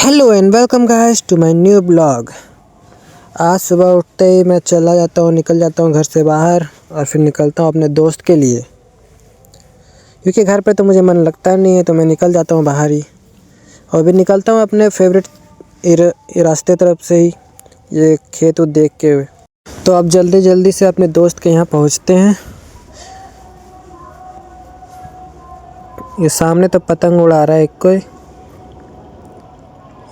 Hello and welcome guys to my new blog. आज सुबह उठते ही मैं चला जाता हूँ, निकल जाता हूँ घर से बाहर और फिर निकलता हूँ अपने दोस्त के लिए, क्योंकि घर पे तो मुझे मन लगता नहीं है, तो मैं निकल जाता हूँ बाहर ही। और भी निकलता हूँ अपने फेवरेट रास्ते तरफ से ही, ये खेत देख के हुए। तो अब जल्दी जल्दी से अपने दोस्त के यहाँ पहुँचते हैं। ये सामने तो पतंग उड़ा रहा है एक कोई।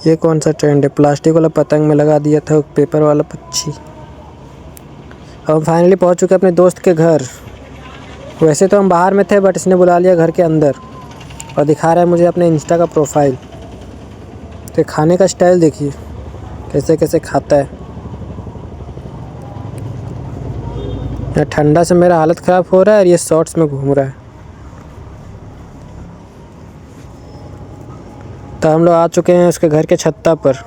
ये कौन सा ट्रेंड है, प्लास्टिक वाला पतंग में लगा दिया था पेपर वाला पक्षी। अब फाइनली पहुंच चुके अपने दोस्त के घर। वैसे तो हम बाहर में थे, बट इसने बुला लिया घर के अंदर और दिखा रहा है मुझे अपने इंस्टा का प्रोफाइल। तो खाने का स्टाइल देखिए कैसे कैसे खाता है। यहाँ ठंडा से मेरा हालत ख़राब हो रहा है और ये शॉर्ट्स में घूम रहा है। तो हम लोग आ चुके हैं उसके घर के छत्ता पर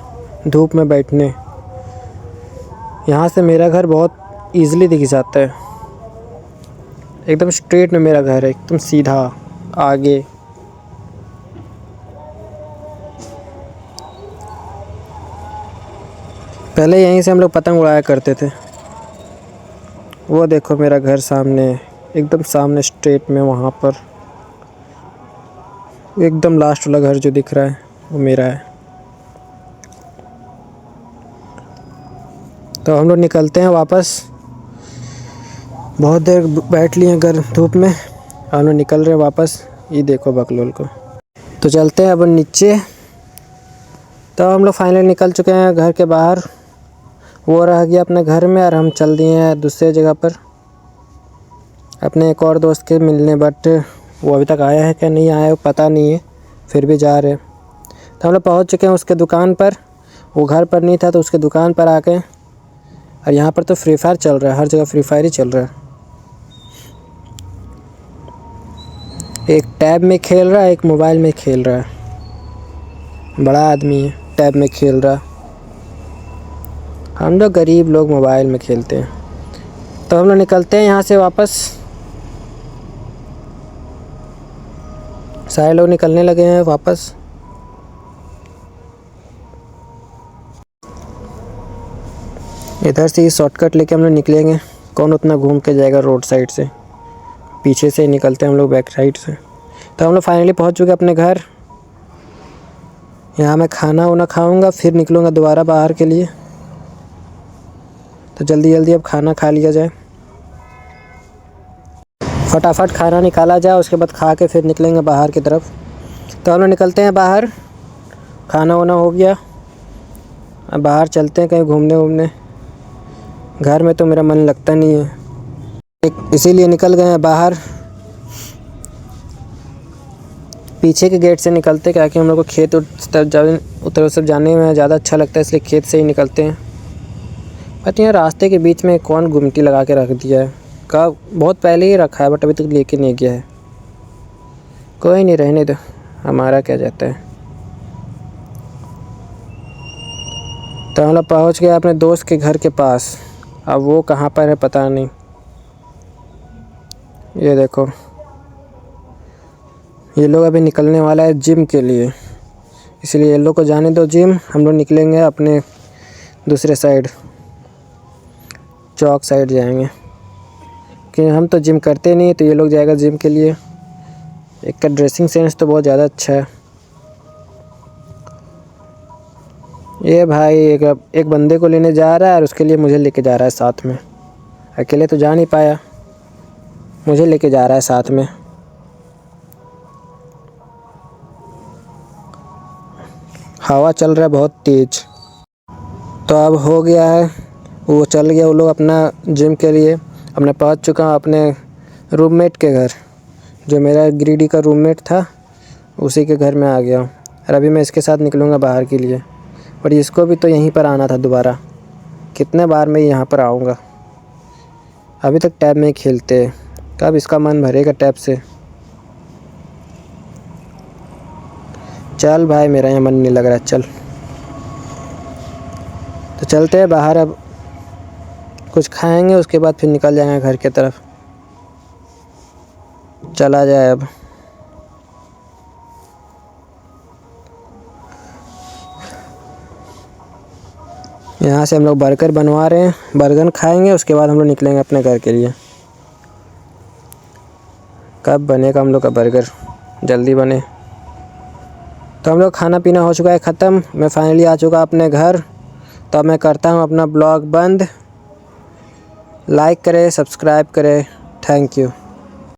धूप में बैठने। यहाँ से मेरा घर बहुत ईज़िली दिख जाता है। एकदम स्ट्रेट में मेरा घर है, एकदम सीधा आगे। पहले यहीं से हम लोग पतंग उड़ाया करते थे। वो देखो मेरा घर सामने, एकदम सामने स्ट्रेट में, वहाँ पर एकदम लास्ट वाला घर जो दिख रहा है वो मेरा है। तो हम लोग निकलते हैं वापस। बहुत देर बैठ लिए घर धूप में, हम लोग निकल रहे हैं वापस। ये देखो बकलोल को। तो चलते हैं अब नीचे। तो हम लोग फाइनली निकल चुके हैं घर के बाहर। वो रह गया अपने घर में और हम चल दिए हैं दूसरे जगह पर अपने एक और दोस्त के मिलने। बट वो अभी तक आया है क्या नहीं आया है पता नहीं है, फिर भी जा रहे। तो हम लोग पहुँच चुके हैं उसके दुकान पर। वो घर पर नहीं था तो उसके दुकान पर आके, और यहाँ पर तो फ्री फायर चल रहा है, हर जगह फ्री फायर ही चल रहा है। एक टैब में खेल रहा है, एक मोबाइल में खेल रहा है। बड़ा आदमी है, टैब में खेल रहा। हम लोग गरीब लोग मोबाइल में खेलते हैं। तो हम लोग निकलते हैं यहाँ से वापस। सारे लोग निकलने लगे हैं वापस। इधर से ही शॉर्टकट लेके हम लोग निकलेंगे। कौन उतना घूम के जाएगा रोड साइड से, पीछे से निकलते हैं हम लोग बैक साइड से। तो हम लोग फाइनली पहुँच चुके अपने घर। यहाँ मैं खाना वाना खाऊंगा, फिर निकलूँगा दोबारा बाहर के लिए। तो जल्दी जल्दी अब खाना खा लिया जाए, फटाफट खाना निकाला जाए, उसके बाद खा के फिर निकलेंगे बाहर की तरफ। तो हम लोग निकलते हैं बाहर। खाना वाना हो गया, अब बाहर चलते हैं कहीं घूमने वूमने। घर में तो मेरा मन लगता नहीं है, इसीलिए निकल गए हैं बाहर। पीछे के गेट से निकलते, क्या कि हम लोग को खेत उतर सब जाने में ज़्यादा अच्छा लगता है, इसलिए खेत से ही निकलते हैं। बट यहाँ रास्ते के बीच में कौन गुमटी लगा के रख दिया है, का बहुत पहले ही रखा है, बट अभी तक लेके नहीं गया है। कोई नहीं, रहने दो, हमारा क्या जाता है। तो हम लोग पहुँच गए अपने दोस्त के घर के पास। अब वो कहाँ पर है पता नहीं। ये देखो, ये लोग अभी निकलने वाला है जिम के लिए, इसलिए ये लोग को जाने दो जिम। हम लोग निकलेंगे अपने दूसरे साइड, चौक साइड जाएंगे, कि हम तो जिम करते नहीं, तो ये लोग जाएगा जिम के लिए। एक का ड्रेसिंग सेंस तो बहुत ज़्यादा अच्छा है। ये भाई एक बंदे को लेने जा रहा है और उसके लिए मुझे लेके जा रहा है साथ में। अकेले तो जा नहीं पाया, मुझे लेके जा रहा है साथ में। हवा चल रहा है बहुत तेज़। तो अब हो गया है, वो चल गया वो लोग अपना जिम के लिए। अब मैं पहुँच चुका हूँ अपने रूममेट के घर, जो मेरा गिरिडीह का रूममेट था, उसी के घर में आ गया हूँ। और अभी मैं इसके साथ निकलूँगा बाहर के लिए। पर इसको भी तो यहीं पर आना था दोबारा, कितने बार मैं यहाँ पर आऊँगा। अभी तक टैब में ही खेलते हैं, कब इसका मन भरेगा टैब से। चल भाई, मेरा यहाँ मन नहीं लग रहा, चल। तो चलते हैं बाहर, अब कुछ खाएंगे, उसके बाद फिर निकल जाएंगे घर की तरफ। चला जाए अब। यहाँ से हम लोग बर्गर बनवा रहे हैं, बर्गर खाएंगे उसके बाद हम लोग निकलेंगे अपने घर के लिए। कब बनेगा हम लोग का बर्गर, जल्दी बने। तो हम लोग खाना पीना हो चुका है ख़त्म, मैं फाइनली आ चुका अपने घर। तो अब मैं करता हूँ अपना ब्लॉग बंद। लाइक करें, सब्सक्राइब करें, थैंक यू।